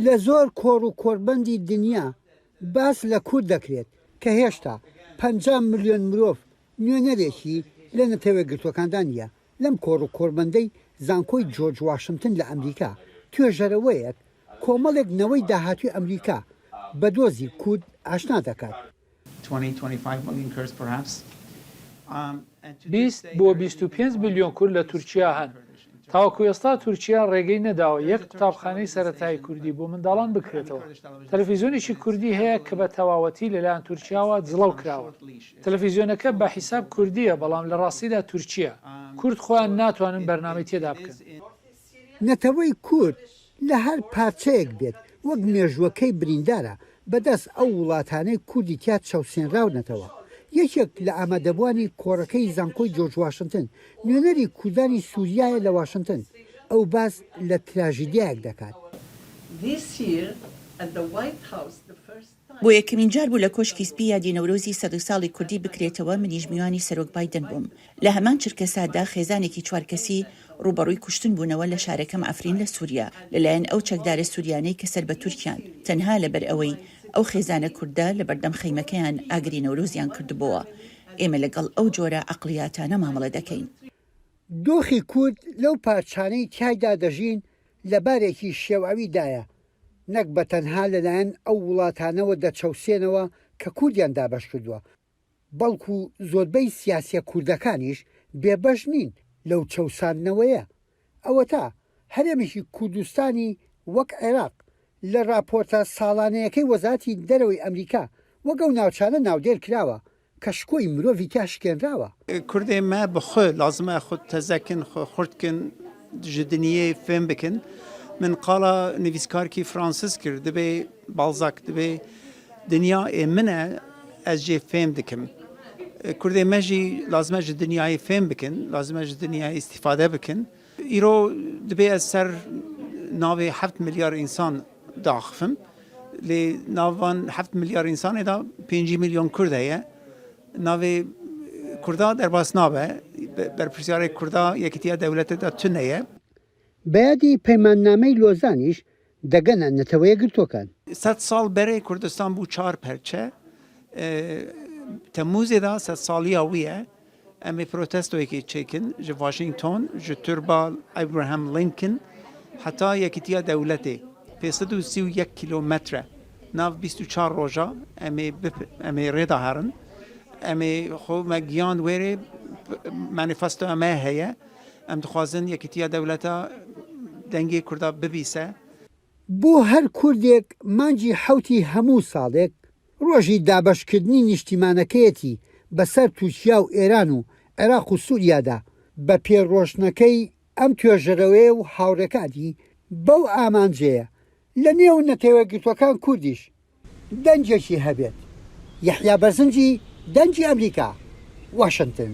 لە زۆر کۆڕ و کۆربەندی دنیا باس لە کورد دەکرێت کە هێشتا 50 ملیۆن مرۆڤ نوێنەرێکی لە نەتەوە گرتوەکاندا نیە. لەم کۆڕ و کۆربەندەی زانکۆی جۆرج واشنگتن لە ئەمریکا توێژەرەوەیەک کۆمەڵێک نەوەی داهاتوی ئەمریکا بە دۆزی کورد ئاشنا دەکات. 20 بۆ 25 میلیۆن کورد لە تورکیا هەن. تاوەکو ئێستا تورکیا ڕێگەی نەداوە یەک قوتابخانەی سەرەتایی کوردی بۆ منداڵان بکرێتەوە. تەلەڤیزیۆنێکی کوردی هەیە کە بە تەواوەتی لەلایەن تورکیاوە جڵەو کراوە. تەلەڤیزیۆنەکە بە حیساب کوردیە بەڵام لە ڕاستیدا تورکیە. کورد خۆیان ناتوانن بەرنامەی تێدا بکەن. نەتەوەی کورد لە هەر پارچەیەک بێت وەک مێژوەکەی بریندارە بەدەست ئەو وڵاتانەی کوردی تیا چاوسێنراونەتەوە. یەکێک لە ئامادەبوانی کۆڕەکەی زانکۆی جۆرج واشنگتن نوێنەری کوردانی سووریایە لە واشنگتن ئەو باس لە تراژیدیایەک دەکات. بۆ یەکەمین جار بوو لە کۆشکی سپی یادی نەورۆزی 100 ساڵی کوردی بکرێتەوە منیش میوانی سەرۆک بایدن بووم. لە هەمان چرکە سادا خێزانێکی چوارکەسی ڕوبەڕووی کوشتن بوونەوە لە شارەکەم ئەفرین لە سووریا لەلایەن ئەو چەکدارە سووریانەی کە سەر بە تورکیان تەنها لەبەر ئەوەی ئەو خێزانە کووردە لە بەردەم خەیمەکەیان ئاگری نەورۆزیان کردبووە. ئێمە لەگەڵ ئەو جۆرە عەقلیاتانە مامەڵە دەکەین. دۆخی کورد لەو پارچانەی تایدا دەژین لەبارێکی شێواویدایە نەک بە تەنها لەلایەن ئەو وڵاتانەوە دەچەوسێنەوە کە کوردیان دابەش کردووە، بەڵکو زۆربەی سیاسیە کوردەکانیش بێبەش نین لەو چەوساندنەوەیە. ئەوە تا هەرێمێکی کوردستانی وەک عێراق لە راپۆرتە ساڵانەیەکەی وەزارەتی دەرەوەی ئەمریکا وەک ئەو ناوچانە ناودێر کراوە کە شکۆی مرۆڤی تا شکێنراوە. کوردێ ما بخۆ لازمە خۆ تەزەکن خوردکن ji diniyê fêm bikin. Min qala nivîskarkî Fransız kir dibe Balzac dibe dinya ê min e ez jê fêm dikim. Kurdê me jî lazim e ji dinyayê fêm bikin, lazim e ji dinyayê îstîfade bikin. Îro dibe ez ser navê 7 milyar însan daxivim. Lê navan 7 milyar însanê da 5 milyon Kurd heye. Navê Kurda derbas nabe, berpirsiyarê Kurda Yekîtiya Dewletê de tune ye. بەیادی پەیماننامەی لۆزانیش دەگەنە نەتەوەیە گرتوەکان. 100 ساڵ berê Kurdistan bû çar perçe. Temmûzê da 100 saliya wî ye. Em ê protestoyekê çêkin ji Washington, ji Turba Abraham Lincoln heta Yekîtiya Dewletê 531 kilometre nav 24 roja em ê rêda herin. Em ê xwe me giyan wêrê manîfestoya me heye. Em dixwazin Yekîtiya Dewleta dengê Kurda bibîse. بۆ هەر کوردێک مانجی حوتی هەموو ساڵێک ڕۆژی دابەشکردنی نیشتیمانەکەیەتی بەسەر تورکیا و ئێران و عێراق و سووریادا بە پێڕۆشنەکەی ئەم توێژەرەوەیە و هاوڕێکاتی بەو ئامانجەیە لە نێو نەتەوەگرتوەکان کوردیش دەنجێکی هەبێت. یەحیا بەرزنجی دەنجی ئەمریکا، واشنگتن.